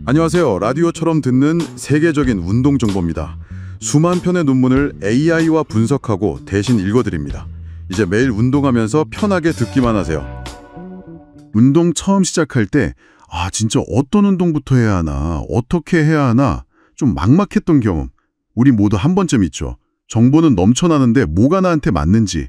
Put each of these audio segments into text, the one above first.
안녕하세요. 라디오처럼 듣는 세계적인 운동 정보입니다. 수만 편의 논문을 AI와 분석하고 대신 읽어드립니다. 이제 매일 운동하면서 편하게 듣기만 하세요. 운동 처음 시작할 때 진짜 어떤 운동부터 해야 하나, 어떻게 해야 하나 좀 막막했던 경험 우리 모두 한 번쯤 있죠. 정보는 넘쳐나는데 뭐가 나한테 맞는지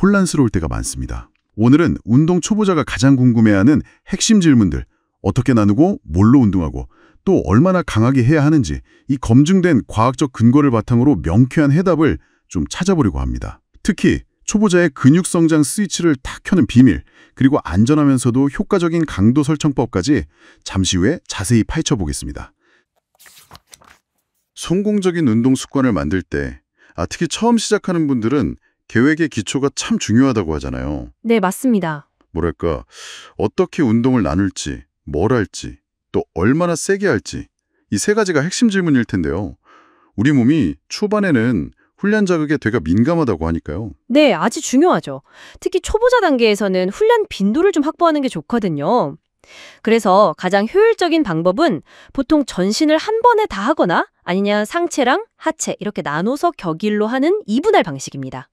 혼란스러울 때가 많습니다. 오늘은 운동 초보자가 가장 궁금해하는 핵심 질문들, 어떻게 나누고 뭘로 운동하고 또 얼마나 강하게 해야 하는지 이 검증된 과학적 근거를 바탕으로 명쾌한 해답을 좀 찾아보려고 합니다. 특히 초보자의 근육 성장 스위치를 탁 켜는 비밀, 그리고 안전하면서도 효과적인 강도 설정법까지 잠시 후에 자세히 파헤쳐 보겠습니다. 성공적인 운동 습관을 만들 때 특히 처음 시작하는 분들은 계획의 기초가 참 중요하다고 하잖아요. 네, 맞습니다. 뭐랄까, 어떻게 운동을 나눌지, 뭘 할지, 또 얼마나 세게 할지 이 세 가지가 핵심 질문일 텐데요. 우리 몸이 초반에는 훈련 자극에 되게 민감하다고 하니까요. 네, 아주 중요하죠. 특히 초보자 단계에서는 훈련 빈도를 좀 확보하는 게 좋거든요. 그래서 가장 효율적인 방법은 보통 전신을 한 번에 다 하거나 아니냐 상체랑 하체 이렇게 나눠서 격일로 하는 이분할 방식입니다.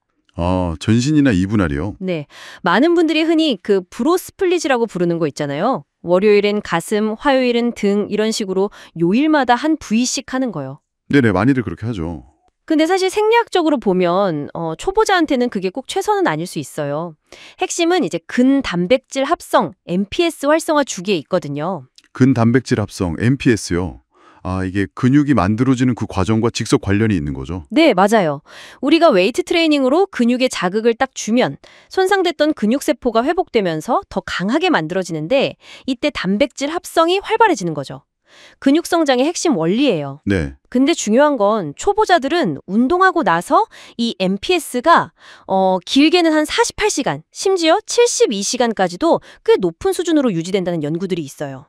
전신이나 이분할이요? 네, 많은 분들이 흔히 그 브로 스플릿이라고 부르는 거 있잖아요. 월요일엔 가슴, 화요일은 등 이런 식으로 요일마다 한 부위씩 하는 거요. 네네, 많이들 그렇게 하죠. 근데 사실 생리학적으로 보면 초보자한테는 그게 꼭 최선은 아닐 수 있어요. 핵심은 이제 근단백질 합성, MPS 활성화 주기에 있거든요. 근단백질 합성, MPS요. 이게 근육이 만들어지는 그 과정과 직접 관련이 있는 거죠? 네, 맞아요. 우리가 웨이트 트레이닝으로 근육에 자극을 딱 주면 손상됐던 근육세포가 회복되면서 더 강하게 만들어지는데 이때 단백질 합성이 활발해지는 거죠. 근육 성장의 핵심 원리예요. 네. 근데 중요한 건 초보자들은 운동하고 나서 이 MPS가 길게는 한 48시간, 심지어 72시간까지도 꽤 높은 수준으로 유지된다는 연구들이 있어요.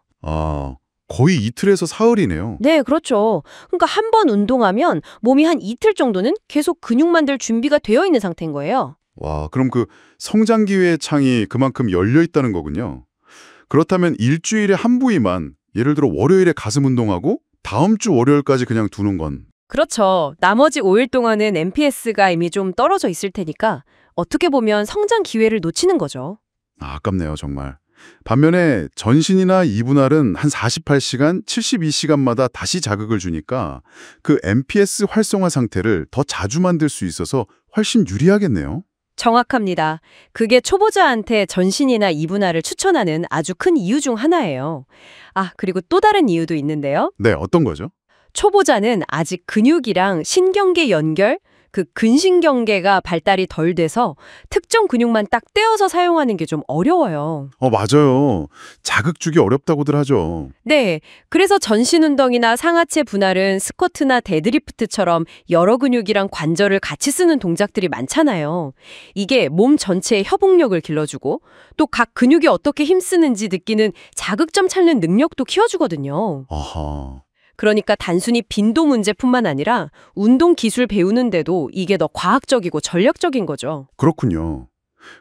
거의 이틀에서 사흘이네요. 네, 그렇죠. 그러니까 한 번 운동하면 몸이 한 이틀 정도는 계속 근육 만들 준비가 되어 있는 상태인 거예요. 와, 그럼 그 성장 기회의 창이 그만큼 열려 있다는 거군요. 그렇다면 일주일에 한 부위만, 예를 들어 월요일에 가슴 운동하고 다음 주 월요일까지 그냥 두는 건? 그렇죠. 나머지 5일 동안은 MPS가 이미 좀 떨어져 있을 테니까 어떻게 보면 성장 기회를 놓치는 거죠. 아깝네요, 정말. 반면에 전신이나 이분할은 한 48시간, 72시간마다 다시 자극을 주니까 그 MPS 활성화 상태를 더 자주 만들 수 있어서 훨씬 유리하겠네요. 정확합니다. 그게 초보자한테 전신이나 이분할을 추천하는 아주 큰 이유 중 하나예요. 그리고 또 다른 이유도 있는데요. 네, 어떤 거죠? 초보자는 아직 근육이랑 신경계 연결, 그 근신경계가 발달이 덜 돼서 특정 근육만 딱 떼어서 사용하는 게 좀 어려워요. 맞아요. 자극 주기 어렵다고들 하죠. 네, 그래서 전신 운동이나 상하체 분할은 스쿼트나 데드리프트처럼 여러 근육이랑 관절을 같이 쓰는 동작들이 많잖아요. 이게 몸 전체의 협응력을 길러주고 또 각 근육이 어떻게 힘쓰는지 느끼는 자극점 찾는 능력도 키워주거든요. 아하. 그러니까 단순히 빈도 문제뿐만 아니라 운동 기술 배우는데도 이게 더 과학적이고 전략적인 거죠. 그렇군요.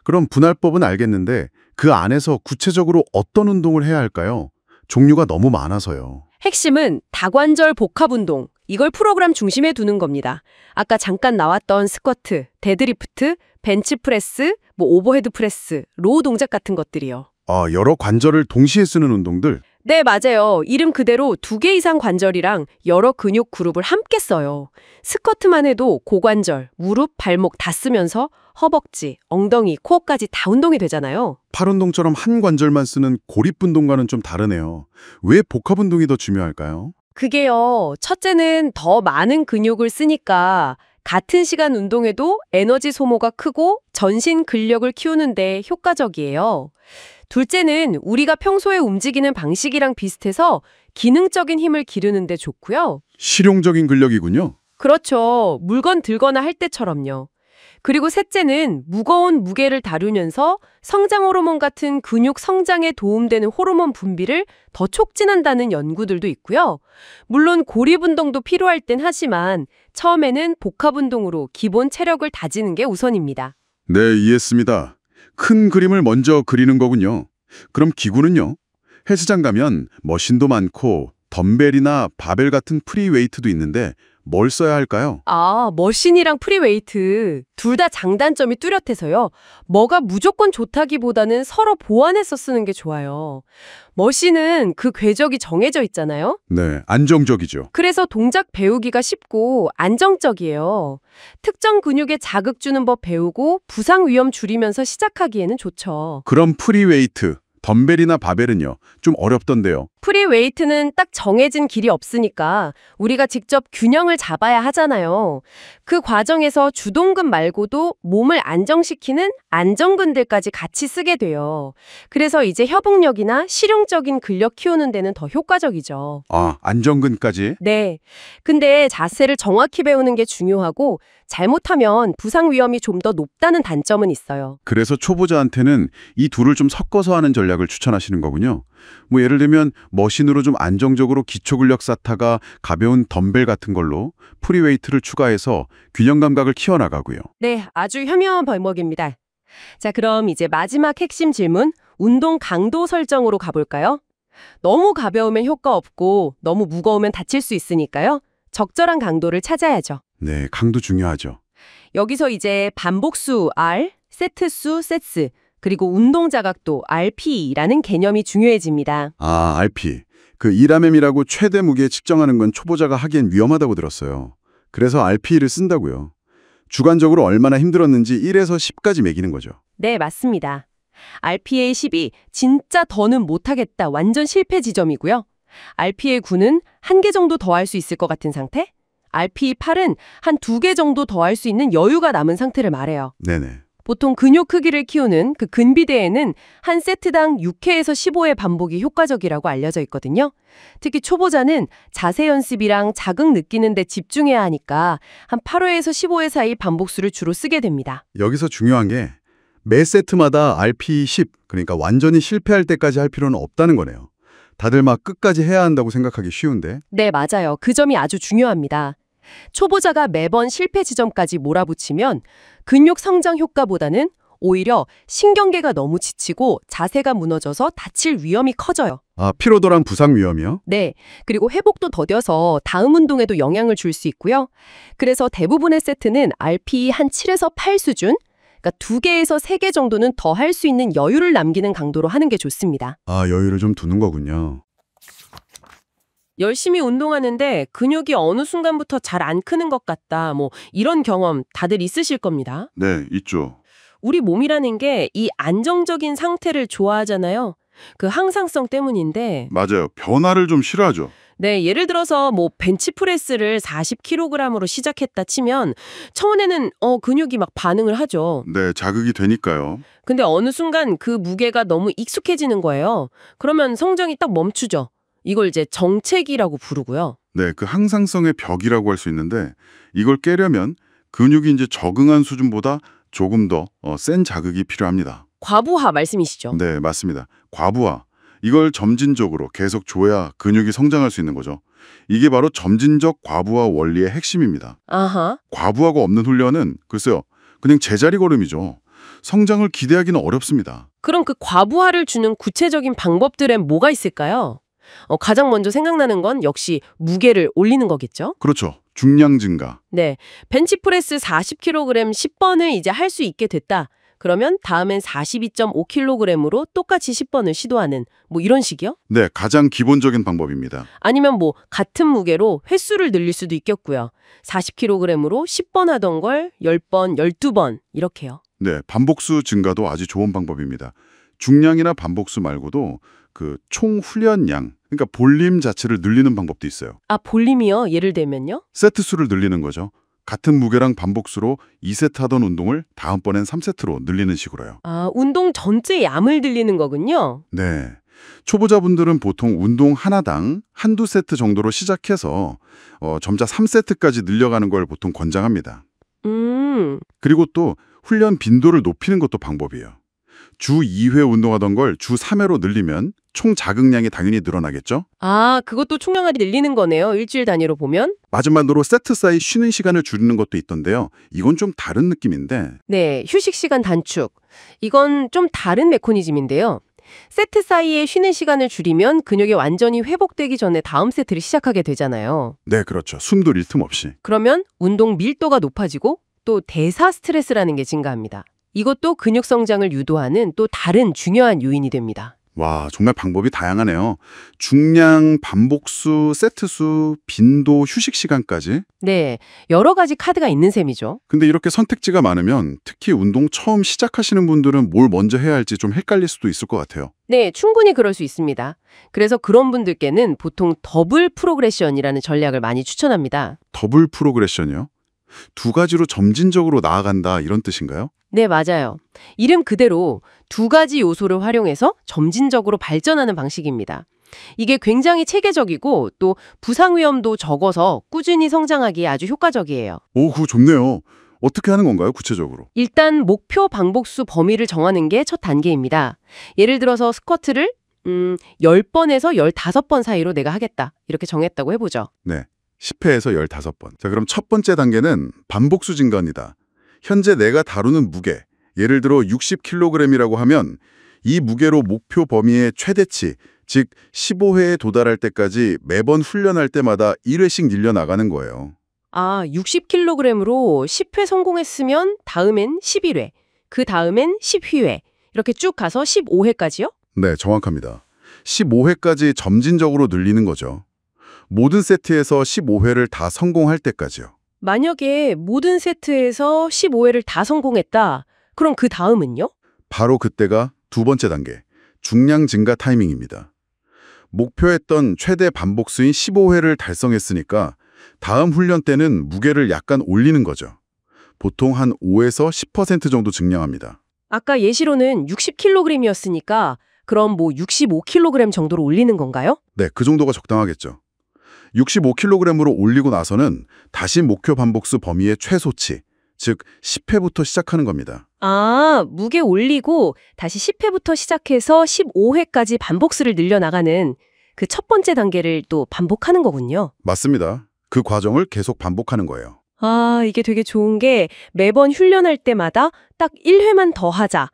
그럼 분할법은 알겠는데 그 안에서 구체적으로 어떤 운동을 해야 할까요? 종류가 너무 많아서요. 핵심은 다관절 복합 운동, 이걸 프로그램 중심에 두는 겁니다. 아까 잠깐 나왔던 스쿼트, 데드리프트, 벤치프레스, 오버헤드 프레스, 로우 동작 같은 것들이요. 여러 관절을 동시에 쓰는 운동들? 네, 맞아요. 이름 그대로 2개 이상 관절이랑 여러 근육 그룹을 함께 써요. 스쿼트만 해도 고관절, 무릎, 발목 다 쓰면서 허벅지, 엉덩이, 코어까지 다 운동이 되잖아요. 팔 운동처럼 한 관절만 쓰는 고립 운동과는 좀 다르네요. 왜 복합 운동이 더 중요할까요? 그게요. 첫째는 더 많은 근육을 쓰니까 같은 시간 운동해도 에너지 소모가 크고 전신 근력을 키우는데 효과적이에요. 둘째는 우리가 평소에 움직이는 방식이랑 비슷해서 기능적인 힘을 기르는 데 좋고요. 실용적인 근력이군요. 그렇죠. 물건 들거나 할 때처럼요. 그리고 셋째는 무거운 무게를 다루면서 성장 호르몬 같은 근육 성장에 도움되는 호르몬 분비를 더 촉진한다는 연구들도 있고요. 물론 고립 운동도 필요할 땐 하지만 처음에는 복합 운동으로 기본 체력을 다지는 게 우선입니다. 네, 이해했습니다. 큰 그림을 먼저 그리는 거군요. 그럼 기구는요? 헬스장 가면 머신도 많고 덤벨이나 바벨 같은 프리웨이트도 있는데 뭘 써야 할까요? 아, 머신이랑 프리웨이트 둘 다 장단점이 뚜렷해서요. 뭐가 무조건 좋다기보다는 서로 보완해서 쓰는 게 좋아요. 머신은 그 궤적이 정해져 있잖아요. 네, 안정적이죠. 그래서 동작 배우기가 쉽고 안정적이에요. 특정 근육에 자극 주는 법 배우고 부상 위험 줄이면서 시작하기에는 좋죠. 그럼 프리웨이트, 덤벨이나 바벨은요? 좀 어렵던데요. 프리웨이트는 딱 정해진 길이 없으니까 우리가 직접 균형을 잡아야 하잖아요. 그 과정에서 주동근 말고도 몸을 안정시키는 안정근들까지 같이 쓰게 돼요. 그래서 이제 협응력이나 실용적인 근력 키우는 데는 더 효과적이죠. 아, 안정근까지? 네. 근데 자세를 정확히 배우는 게 중요하고 잘못하면 부상 위험이 좀 더 높다는 단점은 있어요. 그래서 초보자한테는 이 둘을 좀 섞어서 하는 전략을 추천하시는 거군요. 뭐 예를 들면 머신으로 좀 안정적으로 기초근력 쌓다가 가벼운 덤벨 같은 걸로 프리웨이트를 추가해서 균형 감각을 키워나가고요. 네, 아주 현명한 방법입니다. 자, 그럼 이제 마지막 핵심 질문, 운동 강도 설정으로 가볼까요? 너무 가벼우면 효과 없고 너무 무거우면 다칠 수 있으니까요. 적절한 강도를 찾아야죠. 네, 강도 중요하죠. 여기서 이제 반복수 R, 세트수 세스, 그리고 운동 자각도 RP라는 개념이 중요해집니다. 아, RP. 그 1RM이라고 최대 무게 측정하는 건 초보자가 하기엔 위험하다고 들었어요. 그래서 RP를 쓴다고요. 주관적으로 얼마나 힘들었는지 1에서 10까지 매기는 거죠. 네, 맞습니다. RPA 10이 진짜 더는 못하겠다 완전 실패 지점이고요. RPA 9는 1개 정도 더 할 수 있을 것 같은 상태? RPA 8은 한 2개 정도 더 할 수 있는 여유가 남은 상태를 말해요. 네네. 보통 근육 크기를 키우는 그 근비대에는 한 세트당 6회에서 15회 반복이 효과적이라고 알려져 있거든요. 특히 초보자는 자세 연습이랑 자극 느끼는 데 집중해야 하니까 한 8회에서 15회 사이 반복수를 주로 쓰게 됩니다. 여기서 중요한 게 매 세트마다 RP 10, 그러니까 완전히 실패할 때까지 할 필요는 없다는 거네요. 다들 막 끝까지 해야 한다고 생각하기 쉬운데. 네, 맞아요. 그 점이 아주 중요합니다. 초보자가 매번 실패 지점까지 몰아붙이면 근육 성장 효과보다는 오히려 신경계가 너무 지치고 자세가 무너져서 다칠 위험이 커져요. 아, 피로도랑 부상 위험이요? 네, 그리고 회복도 더뎌서 다음 운동에도 영향을 줄 수 있고요. 그래서 대부분의 세트는 RPE 한 7에서 8 수준, 그러니까 2개에서 3개 정도는 더 할 수 있는 여유를 남기는 강도로 하는 게 좋습니다. 아, 여유를 좀 두는 거군요. 열심히 운동하는데 근육이 어느 순간부터 잘 안 크는 것 같다. 뭐 이런 경험 다들 있으실 겁니다. 네, 있죠. 우리 몸이라는 게 이 안정적인 상태를 좋아하잖아요. 그 항상성 때문인데 맞아요. 변화를 좀 싫어하죠. 네, 예를 들어서 뭐 벤치프레스를 40kg으로 시작했다 치면 처음에는 근육이 막 반응을 하죠. 네, 자극이 되니까요. 근데 어느 순간 그 무게가 너무 익숙해지는 거예요. 그러면 성장이 딱 멈추죠. 이걸 이제 정체기라고 부르고요. 네, 그 항상성의 벽이라고 할 수 있는데 이걸 깨려면 근육이 이제 적응한 수준보다 조금 더 센 자극이 필요합니다. 과부하 말씀이시죠? 네, 맞습니다. 과부하. 이걸 점진적으로 계속 줘야 근육이 성장할 수 있는 거죠. 이게 바로 점진적 과부하 원리의 핵심입니다. 아하. 과부하가 없는 훈련은 글쎄요, 그냥 제자리 걸음이죠. 성장을 기대하기는 어렵습니다. 그럼 그 과부하를 주는 구체적인 방법들엔 뭐가 있을까요? 가장 먼저 생각나는 건 역시 무게를 올리는 거겠죠? 그렇죠. 중량 증가. 네. 벤치프레스 40kg 10번을 이제 할 수 있게 됐다. 그러면 다음엔 42.5kg으로 똑같이 10번을 시도하는 뭐 이런 식이요? 네, 가장 기본적인 방법입니다. 아니면 뭐 같은 무게로 횟수를 늘릴 수도 있겠고요. 40kg으로 10번 하던 걸 10번, 12번 이렇게요. 네, 반복수 증가도 아주 좋은 방법입니다. 중량이나 반복수 말고도 그 총 훈련량, 그러니까 볼륨 자체를 늘리는 방법도 있어요. 아, 볼륨이요? 예를 들면요? 세트 수를 늘리는 거죠. 같은 무게랑 반복수로 2세트 하던 운동을 다음번엔 3세트로 늘리는 식으로요. 아, 운동 전체 양을 늘리는 거군요. 네. 초보자분들은 보통 운동 하나당 한두 세트 정도로 시작해서 점차 3세트까지 늘려가는 걸 보통 권장합니다. 그리고 또 훈련 빈도를 높이는 것도 방법이에요. 주 2회 운동하던 걸 주 3회로 늘리면 총 자극량이 당연히 늘어나겠죠? 아, 그것도 총량을 늘리는 거네요. 일주일 단위로 보면. 마지막으로 세트 사이 쉬는 시간을 줄이는 것도 있던데요. 이건 좀 다른 느낌인데 네, 휴식 시간 단축. 이건 좀 다른 메커니즘인데요. 세트 사이에 쉬는 시간을 줄이면 근육이 완전히 회복되기 전에 다음 세트를 시작하게 되잖아요. 네, 그렇죠. 숨도 릴 틈 없이. 그러면 운동 밀도가 높아지고 또 대사 스트레스라는 게 증가합니다. 이것도 근육 성장을 유도하는 또 다른 중요한 요인이 됩니다. 와, 정말 방법이 다양하네요. 중량, 반복수, 세트수, 빈도, 휴식 시간까지. 네, 여러 가지 카드가 있는 셈이죠. 근데 이렇게 선택지가 많으면 특히 운동 처음 시작하시는 분들은 뭘 먼저 해야 할지 좀 헷갈릴 수도 있을 것 같아요. 네, 충분히 그럴 수 있습니다. 그래서 그런 분들께는 보통 더블 프로그레션이라는 전략을 많이 추천합니다. 더블 프로그레션이요? 두 가지로 점진적으로 나아간다 이런 뜻인가요? 네, 맞아요. 이름 그대로 두 가지 요소를 활용해서 점진적으로 발전하는 방식입니다. 이게 굉장히 체계적이고 또 부상 위험도 적어서 꾸준히 성장하기에 아주 효과적이에요. 오, 그거 좋네요. 어떻게 하는 건가요, 구체적으로? 일단 목표 반복수 범위를 정하는 게 첫 단계입니다. 예를 들어서 스쿼트를 10번에서 15번 사이로 내가 하겠다. 이렇게 정했다고 해보죠. 네, 10회에서 15번. 자, 그럼 첫 번째 단계는 반복수 증가입니다. 현재 내가 다루는 무게, 예를 들어 60kg이라고 하면 이 무게로 목표 범위의 최대치, 즉 15회에 도달할 때까지 매번 훈련할 때마다 1회씩 늘려나가는 거예요. 아, 60kg으로 10회 성공했으면 다음엔 11회, 그 다음엔 10회, 이렇게 쭉 가서 15회까지요? 네, 정확합니다. 15회까지 점진적으로 늘리는 거죠. 모든 세트에서 15회를 다 성공할 때까지요. 만약에 모든 세트에서 15회를 다 성공했다. 그럼 그 다음은요? 바로 그때가 두 번째 단계, 중량 증가 타이밍입니다. 목표했던 최대 반복수인 15회를 달성했으니까 다음 훈련 때는 무게를 약간 올리는 거죠. 보통 한 5에서 10% 정도 증량합니다. 아까 예시로는 60kg이었으니까 그럼 뭐 65kg 정도로 올리는 건가요? 네, 그 정도가 적당하겠죠. 65kg으로 올리고 나서는 다시 목표 반복수 범위의 최소치, 즉 10회부터 시작하는 겁니다. 아, 무게 올리고 다시 10회부터 시작해서 15회까지 반복수를 늘려나가는 그 첫 번째 단계를 또 반복하는 거군요. 맞습니다. 그 과정을 계속 반복하는 거예요. 아, 이게 되게 좋은 게 매번 훈련할 때마다 딱 1회만 더 하자는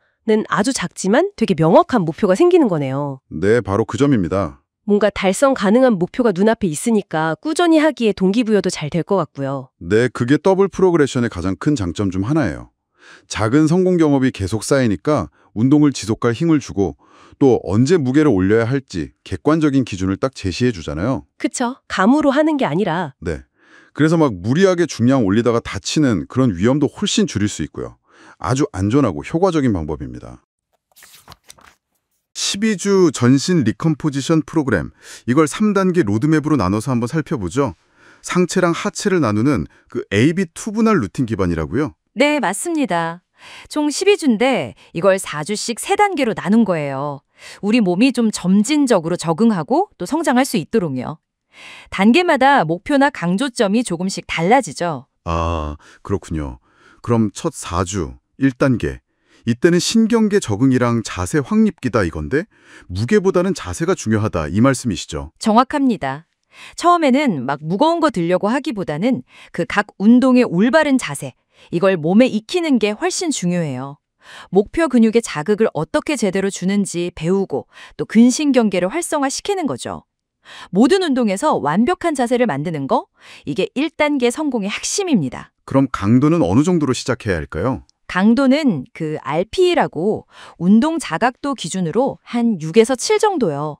아주 작지만 되게 명확한 목표가 생기는 거네요. 네, 바로 그 점입니다. 뭔가 달성 가능한 목표가 눈앞에 있으니까 꾸준히 하기에 동기부여도 잘 될 것 같고요. 네, 그게 더블 프로그레션의 가장 큰 장점 중 하나예요. 작은 성공 경험이 계속 쌓이니까 운동을 지속할 힘을 주고 또 언제 무게를 올려야 할지 객관적인 기준을 딱 제시해 주잖아요. 그쵸? 감으로 하는 게 아니라. 네. 그래서 막 무리하게 중량 올리다가 다치는 그런 위험도 훨씬 줄일 수 있고요. 아주 안전하고 효과적인 방법입니다. 12주 전신 리컴포지션 프로그램, 이걸 3단계 로드맵으로 나눠서 한번 살펴보죠. 상체랑 하체를 나누는 그 AB2 분할 루틴 기반이라고요. 네, 맞습니다. 총 12주인데 이걸 4주씩 3단계로 나눈 거예요. 우리 몸이 좀 점진적으로 적응하고 또 성장할 수 있도록요. 단계마다 목표나 강조점이 조금씩 달라지죠. 아, 그렇군요. 그럼 첫 4주, 1단계. 이때는 신경계 적응이랑 자세 확립기다 이건데 무게보다는 자세가 중요하다 이 말씀이시죠? 정확합니다. 처음에는 막 무거운 거 들려고 하기보다는 그 각 운동의 올바른 자세, 이걸 몸에 익히는 게 훨씬 중요해요. 목표 근육의 자극을 어떻게 제대로 주는지 배우고 또 근신경계를 활성화시키는 거죠. 모든 운동에서 완벽한 자세를 만드는 거, 이게 1단계 성공의 핵심입니다. 그럼 강도는 어느 정도로 시작해야 할까요? 강도는 그 RPE라고 운동 자각도 기준으로 한 6에서 7 정도요.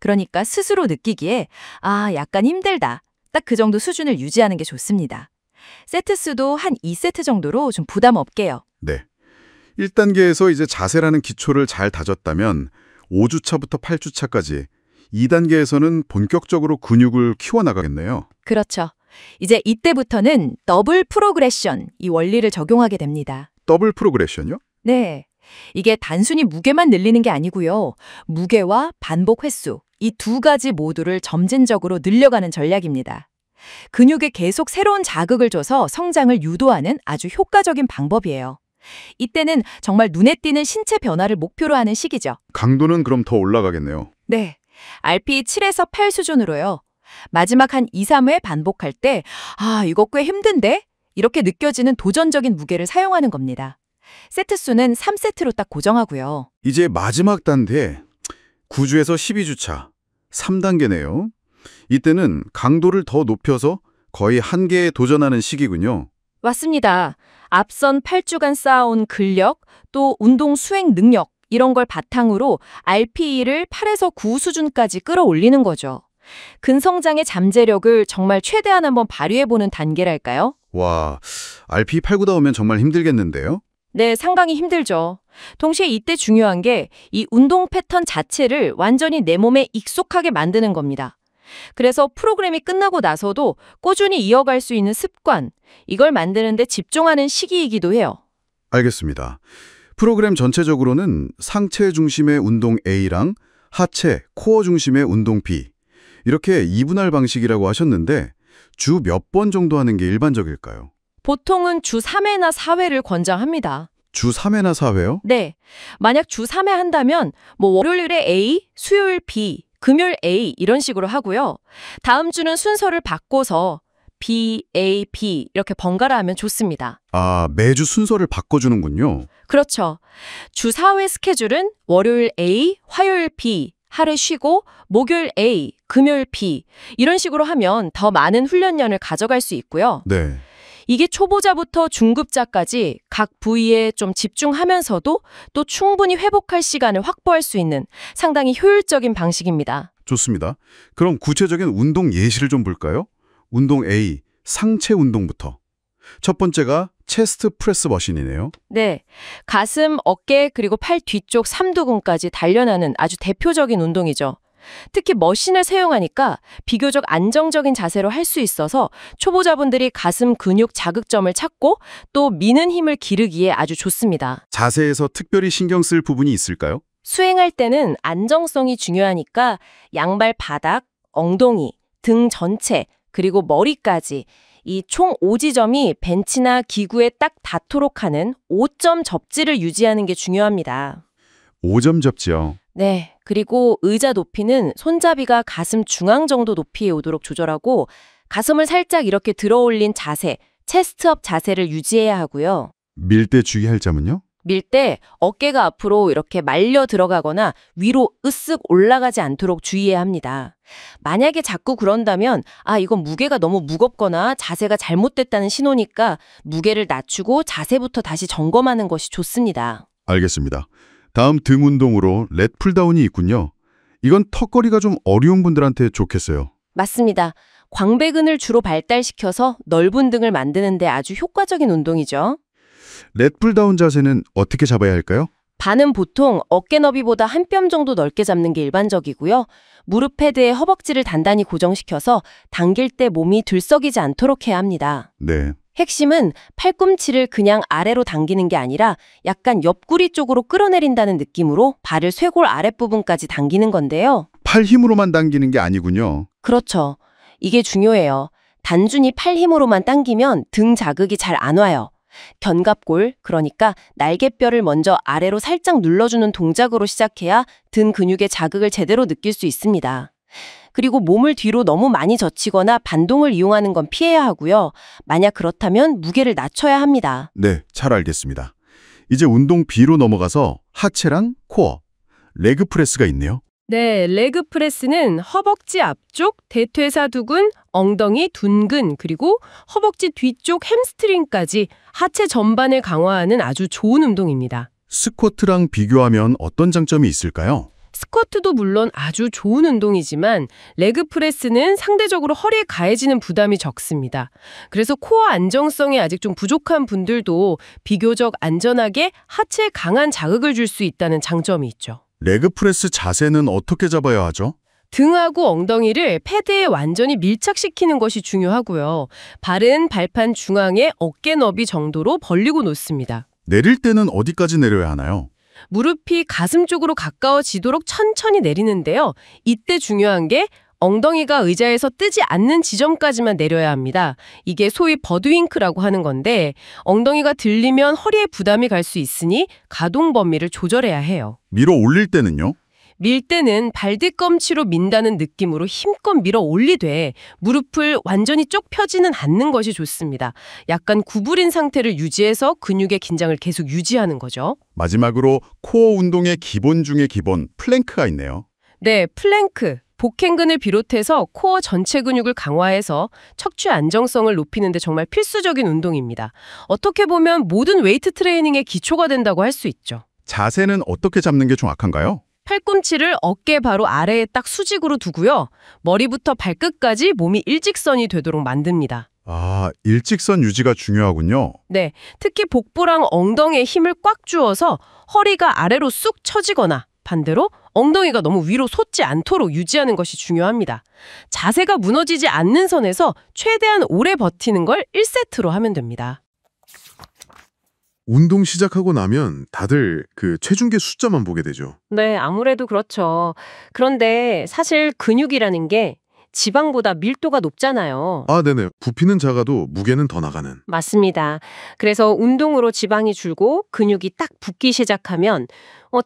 그러니까 스스로 느끼기에 아, 약간 힘들다. 딱 그 정도 수준을 유지하는 게 좋습니다. 세트 수도 한 2세트 정도로 좀 부담 없게요. 네. 1단계에서 이제 자세라는 기초를 잘 다졌다면 5주차부터 8주차까지 2단계에서는 본격적으로 근육을 키워나가겠네요. 그렇죠. 이제 이때부터는 더블 프로그레션, 이 원리를 적용하게 됩니다. 더블 프로그레션이요? 네. 이게 단순히 무게만 늘리는 게 아니고요. 무게와 반복 횟수, 이 두 가지 모두를 점진적으로 늘려가는 전략입니다. 근육에 계속 새로운 자극을 줘서 성장을 유도하는 아주 효과적인 방법이에요. 이때는 정말 눈에 띄는 신체 변화를 목표로 하는 시기죠. 강도는 그럼 더 올라가겠네요. 네. RPE 7에서 8 수준으로요. 마지막 한 2, 3회 반복할 때 아, 이거 꽤 힘든데? 이렇게 느껴지는 도전적인 무게를 사용하는 겁니다. 세트 수는 3세트로 딱 고정하고요. 이제 마지막 단계, 9주에서 12주차, 3단계네요. 이때는 강도를 더 높여서 거의 한계에 도전하는 시기군요. 맞습니다. 앞선 8주간 쌓아온 근력, 또 운동 수행 능력, 이런 걸 바탕으로 RPE를 8에서 9 수준까지 끌어올리는 거죠. 근성장의 잠재력을 정말 최대한 한번 발휘해보는 단계랄까요? 와, RP 8-9다 오면 정말 힘들겠는데요? 네, 상당히 힘들죠. 동시에 이때 중요한 게 이 운동 패턴 자체를 완전히 내 몸에 익숙하게 만드는 겁니다. 그래서 프로그램이 끝나고 나서도 꾸준히 이어갈 수 있는 습관, 이걸 만드는 데 집중하는 시기이기도 해요. 알겠습니다. 프로그램 전체적으로는 상체 중심의 운동 A랑 하체, 코어 중심의 운동 B, 이렇게 이분할 방식이라고 하셨는데 주 몇 번 정도 하는 게 일반적일까요? 보통은 주 3회나 4회를 권장합니다. 주 3회나 4회요? 네. 만약 주 3회 한다면 월요일에 A, 수요일 B, 금요일 A 이런 식으로 하고요. 다음 주는 순서를 바꿔서 B, A, B 이렇게 번갈아 하면 좋습니다. 아, 매주 순서를 바꿔주는군요. 그렇죠. 주 4회 스케줄은 월요일 A, 화요일 B, 하루 쉬고 목요일 A, 금요일 B 이런 식으로 하면 더 많은 훈련량을 가져갈 수 있고요. 네. 이게 초보자부터 중급자까지 각 부위에 좀 집중하면서도 또 충분히 회복할 시간을 확보할 수 있는 상당히 효율적인 방식입니다. 좋습니다. 그럼 구체적인 운동 예시를 좀 볼까요? 운동 A, 상체 운동부터. 첫 번째가 체스트 프레스 머신이네요. 네, 가슴, 어깨 그리고 팔 뒤쪽 삼두근까지 단련하는 아주 대표적인 운동이죠. 특히 머신을 사용하니까 비교적 안정적인 자세로 할 수 있어서 초보자분들이 가슴 근육 자극점을 찾고 또 미는 힘을 기르기에 아주 좋습니다. 자세에서 특별히 신경 쓸 부분이 있을까요? 수행할 때는 안정성이 중요하니까 양발 바닥, 엉덩이, 등 전체, 그리고 머리까지 이 총 5지점이 벤치나 기구에 딱 닿도록 하는 5점 접지를 유지하는 게 중요합니다. 5점 접지요. 네, 그리고 의자 높이는 손잡이가 가슴 중앙 정도 높이에 오도록 조절하고 가슴을 살짝 이렇게 들어 올린 자세, 체스트업 자세를 유지해야 하고요. 밀 때 주의할 점은요? 밀 때 어깨가 앞으로 이렇게 말려 들어가거나 위로 으쓱 올라가지 않도록 주의해야 합니다. 만약에 자꾸 그런다면 이건 무게가 너무 무겁거나 자세가 잘못됐다는 신호니까 무게를 낮추고 자세부터 다시 점검하는 것이 좋습니다. 알겠습니다. 다음 등 운동으로 렛 풀다운이 있군요. 이건 턱걸이가 좀 어려운 분들한테 좋겠어요. 맞습니다. 광배근을 주로 발달시켜서 넓은 등을 만드는 데 아주 효과적인 운동이죠. 렛 풀다운 자세는 어떻게 잡아야 할까요? 반은 보통 어깨 너비보다 한 뼘 정도 넓게 잡는 게 일반적이고요. 무릎 패드에 허벅지를 단단히 고정시켜서 당길 때 몸이 들썩이지 않도록 해야 합니다. 네. 핵심은 팔꿈치를 그냥 아래로 당기는 게 아니라 약간 옆구리 쪽으로 끌어내린다는 느낌으로 발을 쇄골 아랫부분까지 당기는 건데요. 팔 힘으로만 당기는 게 아니군요. 그렇죠. 이게 중요해요. 단순히 팔 힘으로만 당기면 등 자극이 잘 안 와요. 견갑골, 그러니까 날개뼈를 먼저 아래로 살짝 눌러주는 동작으로 시작해야 등 근육의 자극을 제대로 느낄 수 있습니다. 그리고 몸을 뒤로 너무 많이 젖히거나 반동을 이용하는 건 피해야 하고요. 만약 그렇다면 무게를 낮춰야 합니다. 네, 잘 알겠습니다. 이제 운동 B로 넘어가서 하체랑 코어, 레그 프레스가 있네요. 네, 레그 프레스는 허벅지 앞쪽, 대퇴사두근, 엉덩이, 둔근, 그리고 허벅지 뒤쪽 햄스트링까지 하체 전반을 강화하는 아주 좋은 운동입니다. 스쿼트랑 비교하면 어떤 장점이 있을까요? 스쿼트도 물론 아주 좋은 운동이지만 레그 프레스는 상대적으로 허리에 가해지는 부담이 적습니다. 그래서 코어 안정성이 아직 좀 부족한 분들도 비교적 안전하게 하체에 강한 자극을 줄 수 있다는 장점이 있죠. 레그 프레스 자세는 어떻게 잡아야 하죠? 등하고 엉덩이를 패드에 완전히 밀착시키는 것이 중요하고요. 발은 발판 중앙에 어깨 너비 정도로 벌리고 놓습니다. 내릴 때는 어디까지 내려야 하나요? 무릎이 가슴 쪽으로 가까워지도록 천천히 내리는데요. 이때 중요한 게 엉덩이가 의자에서 뜨지 않는 지점까지만 내려야 합니다. 이게 소위 버드윙크라고 하는 건데 엉덩이가 들리면 허리에 부담이 갈 수 있으니 가동 범위를 조절해야 해요. 밀어 올릴 때는요? 밀 때는 발뒤꿈치로 민다는 느낌으로 힘껏 밀어 올리되 무릎을 완전히 쪽 펴지는 않는 것이 좋습니다. 약간 구부린 상태를 유지해서 근육의 긴장을 계속 유지하는 거죠. 마지막으로 코어 운동의 기본 중의 기본, 플랭크가 있네요. 네, 플랭크, 복행근을 비롯해서 코어 전체 근육을 강화해서 척추 안정성을 높이는 데 정말 필수적인 운동입니다. 어떻게 보면 모든 웨이트 트레이닝의 기초가 된다고 할 수 있죠. 자세는 어떻게 잡는 게 정확한가요? 팔꿈치를 어깨 바로 아래에 딱 수직으로 두고요. 머리부터 발끝까지 몸이 일직선이 되도록 만듭니다. 아, 일직선 유지가 중요하군요. 네, 특히 복부랑 엉덩이에 힘을 꽉 주어서 허리가 아래로 쑥 처지거나 반대로 엉덩이가 너무 위로 솟지 않도록 유지하는 것이 중요합니다. 자세가 무너지지 않는 선에서 최대한 오래 버티는 걸 1세트로 하면 됩니다. 운동 시작하고 나면 다들 그 체중계 숫자만 보게 되죠. 네, 아무래도 그렇죠. 그런데 사실 근육이라는 게 지방보다 밀도가 높잖아요. 아, 네네. 부피는 작아도 무게는 더 나가는. 맞습니다. 그래서 운동으로 지방이 줄고 근육이 딱 붙기 시작하면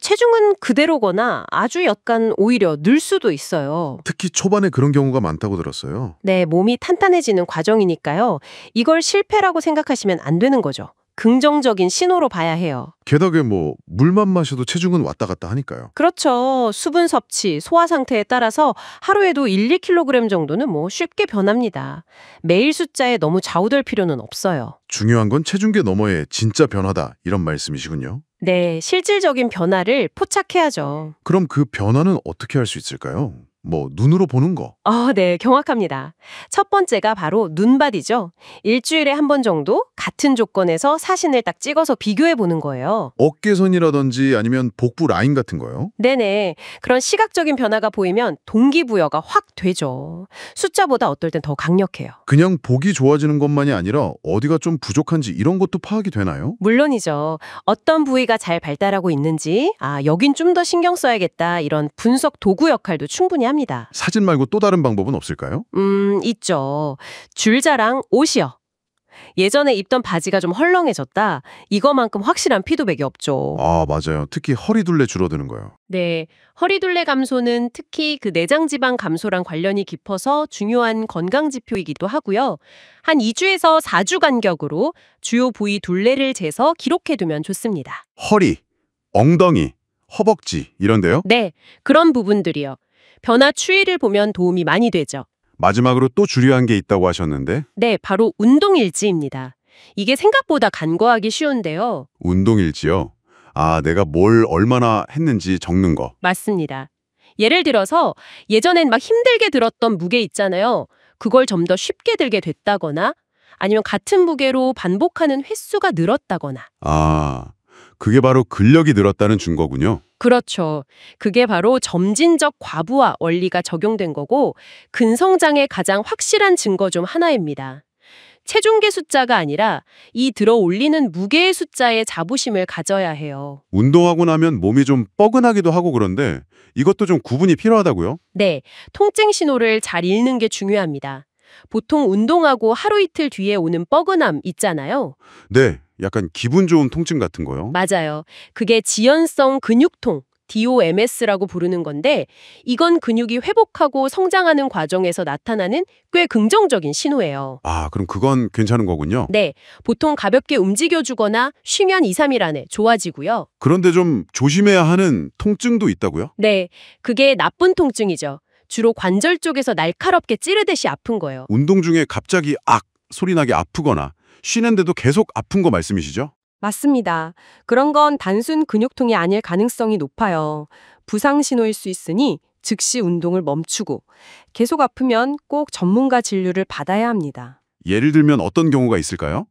체중은 그대로거나 아주 약간 오히려 늘 수도 있어요. 특히 초반에 그런 경우가 많다고 들었어요. 네, 몸이 탄탄해지는 과정이니까요. 이걸 실패라고 생각하시면 안 되는 거죠. 긍정적인 신호로 봐야 해요. 게다가 뭐 물만 마셔도 체중은 왔다 갔다 하니까요. 그렇죠. 수분 섭취, 소화 상태에 따라서 하루에도 1, 2kg 정도는 뭐 쉽게 변합니다. 매일 숫자에 너무 좌우될 필요는 없어요. 중요한 건 체중계 너머의 진짜 변화다 이런 말씀이시군요. 네, 실질적인 변화를 포착해야죠. 그럼 그 변화는 어떻게 할 수 있을까요? 뭐 눈으로 보는 거. 네, 경악합니다. 첫 번째가 바로 눈밭이죠. 일주일에 한 번 정도 같은 조건에서 사진을 딱 찍어서 비교해 보는 거예요. 어깨선이라든지 아니면 복부 라인 같은 거요? 네네. 그런 시각적인 변화가 보이면 동기부여가 확 되죠. 숫자보다 어떨 땐 더 강력해요. 그냥 보기 좋아지는 것만이 아니라 어디가 좀 부족한지 이런 것도 파악이 되나요? 물론이죠. 어떤 부위가 잘 발달하고 있는지, 여긴 좀 더 신경 써야겠다. 이런 분석 도구 역할도 충분히 합니다. 사진 말고 또 다른 방법은 없을까요? 있죠. 줄자랑 옷이요. 예전에 입던 바지가 좀 헐렁해졌다. 이거만큼 확실한 피드백이 없죠. 아, 맞아요. 특히 허리둘레 줄어드는 거요. 네, 허리둘레 감소는 특히 그 내장지방 감소랑 관련이 깊어서 중요한 건강 지표이기도 하고요. 한 2주에서 4주 간격으로 주요 부위 둘레를 재서 기록해두면 좋습니다. 허리, 엉덩이, 허벅지 이런데요? 네, 그런 부분들이요. 변화 추이를 보면 도움이 많이 되죠. 마지막으로 또 중요한 게 있다고 하셨는데 네, 바로 운동일지입니다. 이게 생각보다 간과하기 쉬운데요. 운동일지요? 아, 내가 뭘 얼마나 했는지 적는 거. 맞습니다. 예를 들어서 예전엔 막 힘들게 들었던 무게 있잖아요. 그걸 좀 더 쉽게 들게 됐다거나 아니면 같은 무게로 반복하는 횟수가 늘었다거나. 아, 그게 바로 근력이 늘었다는 증거군요. 그렇죠. 그게 바로 점진적 과부하 원리가 적용된 거고 근성장의 가장 확실한 증거 중 하나입니다. 체중계 숫자가 아니라 이 들어 올리는 무게의 숫자에 자부심을 가져야 해요. 운동하고 나면 몸이 좀 뻐근하기도 하고 그런데 이것도 좀 구분이 필요하다고요? 네, 통증 신호를 잘 읽는 게 중요합니다. 보통 운동하고 하루 이틀 뒤에 오는 뻐근함 있잖아요. 네, 약간 기분 좋은 통증 같은 거요. 맞아요. 그게 지연성 근육통, DOMS라고 부르는 건데 이건 근육이 회복하고 성장하는 과정에서 나타나는 꽤 긍정적인 신호예요. 아, 그럼 그건 괜찮은 거군요. 네, 보통 가볍게 움직여주거나 쉬면 2, 3일 안에 좋아지고요. 그런데 좀 조심해야 하는 통증도 있다고요? 네, 그게 나쁜 통증이죠. 주로 관절 쪽에서 날카롭게 찌르듯이 아픈 거예요. 운동 중에 갑자기 악 소리 나게 아프거나 쉬는데도 계속 아픈 거 말씀이시죠? 맞습니다. 그런 건 단순 근육통이 아닐 가능성이 높아요. 부상 신호일 수 있으니 즉시 운동을 멈추고 계속 아프면 꼭 전문가 진료를 받아야 합니다. 예를 들면 어떤 경우가 있을까요?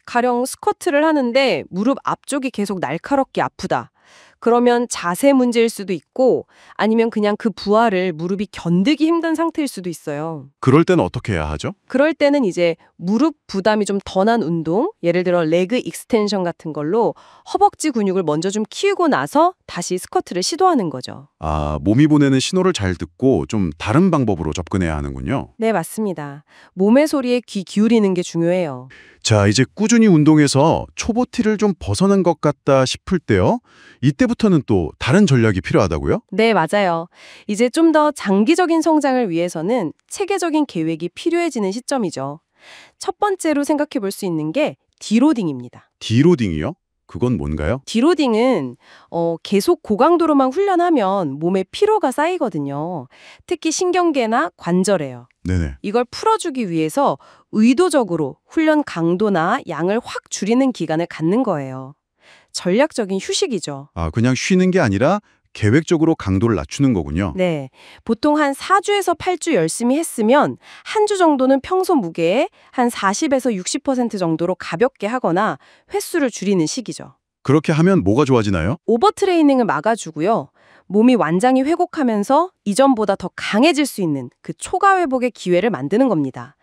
가령 스쿼트를 하는데 무릎 앞쪽이 계속 날카롭게 아프다. 그러면 자세 문제일 수도 있고 아니면 그냥 그 부하를 무릎이 견디기 힘든 상태일 수도 있어요. 그럴 때는 어떻게 해야 하죠? 그럴 때는 이제 무릎 부담이 좀 덜한 운동, 예를 들어 레그 익스텐션 같은 걸로 허벅지 근육을 먼저 좀 키우고 나서 다시 스쿼트를 시도하는 거죠. 아, 몸이 보내는 신호를 잘 듣고 좀 다른 방법으로 접근해야 하는군요. 네, 맞습니다. 몸의 소리에 귀 기울이는 게 중요해요. 자, 이제 꾸준히 운동해서 초보 티를 좀 벗어난 것 같다 싶을 때요. 이때부터는 또 다른 전략이 필요하다고요? 네, 맞아요. 이제 좀 더 장기적인 성장을 위해서는 체계적인 계획이 필요해지는 시점이죠. 첫 번째로 생각해 볼 수 있는 게 디로딩입니다. 디로딩이요? 그건 뭔가요? 디로딩은 계속 고강도로만 훈련하면 몸에 피로가 쌓이거든요. 특히 신경계나 관절에요. 네네. 이걸 풀어주기 위해서 의도적으로 훈련 강도나 양을 확 줄이는 기간을 갖는 거예요. 전략적인 휴식이죠. 아, 그냥 쉬는 게 아니라 계획적으로 강도를 낮추는 거군요. 네. 보통 한 4주에서 8주 열심히 했으면 한 주 정도는 평소 무게의 한 40에서 60% 정도로 가볍게 하거나 횟수를 줄이는 시기죠. 그렇게 하면 뭐가 좋아지나요? 오버트레이닝을 막아주고요. 몸이 완전히 회복하면서 이전보다 더 강해질 수 있는 그 초과 회복의 기회를 만드는 겁니다.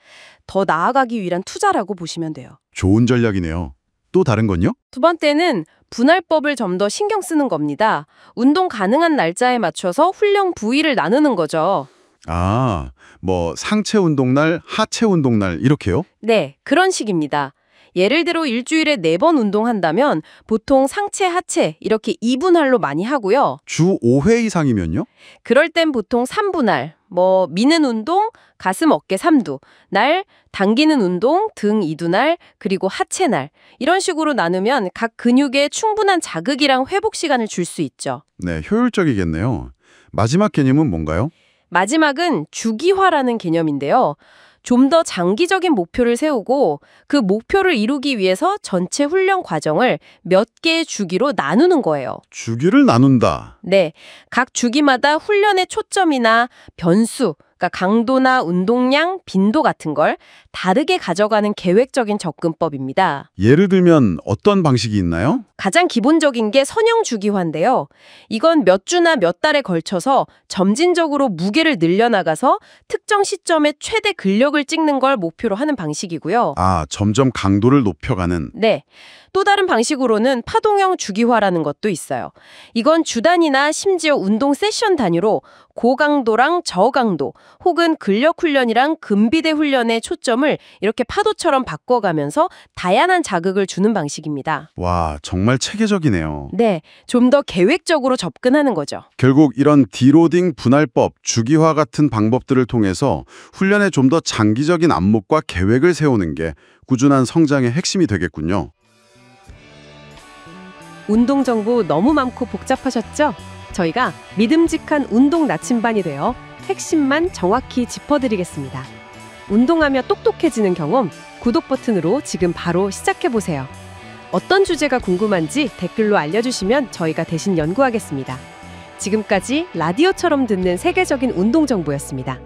더 나아가기 위한 투자라고 보시면 돼요. 좋은 전략이네요. 또 다른 건요? 두 번째는 분할법을 좀 더 신경 쓰는 겁니다. 운동 가능한 날짜에 맞춰서 훈련 부위를 나누는 거죠. 아, 뭐 상체 운동날, 하체 운동날 이렇게요? 네, 그런 식입니다. 예를 들어 일주일에 4번 운동한다면 보통 상체, 하체 이렇게 2분할로 많이 하고요. 주 5회 이상이면요? 그럴 땐 보통 3분할, 미는 운동, 가슴, 어깨 3두, 날, 당기는 운동, 등 2두날, 그리고 하체 날. 이런 식으로 나누면 각 근육에 충분한 자극이랑 회복 시간을 줄 수 있죠. 네, 효율적이겠네요. 마지막 개념은 뭔가요? 마지막은 주기화라는 개념인데요. 좀 더 장기적인 목표를 세우고 그 목표를 이루기 위해서 전체 훈련 과정을 몇 개의 주기로 나누는 거예요. 주기를 나눈다. 네, 각 주기마다 훈련의 초점이나 변수, 그러니까 강도나 운동량, 빈도 같은 걸 다르게 가져가는 계획적인 접근법입니다. 예를 들면 어떤 방식이 있나요? 가장 기본적인 게 선형 주기화인데요. 이건 몇 주나 몇 달에 걸쳐서 점진적으로 무게를 늘려나가서 특정 시점에 최대 근력을 찍는 걸 목표로 하는 방식이고요. 아, 점점 강도를 높여가는. 네. 또 다른 방식으로는 파동형 주기화라는 것도 있어요. 이건 주 단위나 심지어 운동 세션 단위로 고강도랑 저강도 혹은 근력 훈련이랑 근비대 훈련의 초점을 이렇게 파도처럼 바꿔가면서 다양한 자극을 주는 방식입니다. 와, 정말 체계적이네요. 네, 좀 더 계획적으로 접근하는 거죠. 결국 이런 디로딩 분할법, 주기화 같은 방법들을 통해서 훈련에 좀 더 장기적인 안목과 계획을 세우는 게 꾸준한 성장의 핵심이 되겠군요. 운동 정보 너무 많고 복잡하셨죠? 저희가 믿음직한 운동 나침반이 되어 핵심만 정확히 짚어드리겠습니다. 운동하며 똑똑해지는 경험, 구독 버튼으로 지금 바로 시작해보세요. 어떤 주제가 궁금한지 댓글로 알려주시면 저희가 대신 연구하겠습니다. 지금까지 라디오처럼 듣는 세계적인 운동 정보였습니다.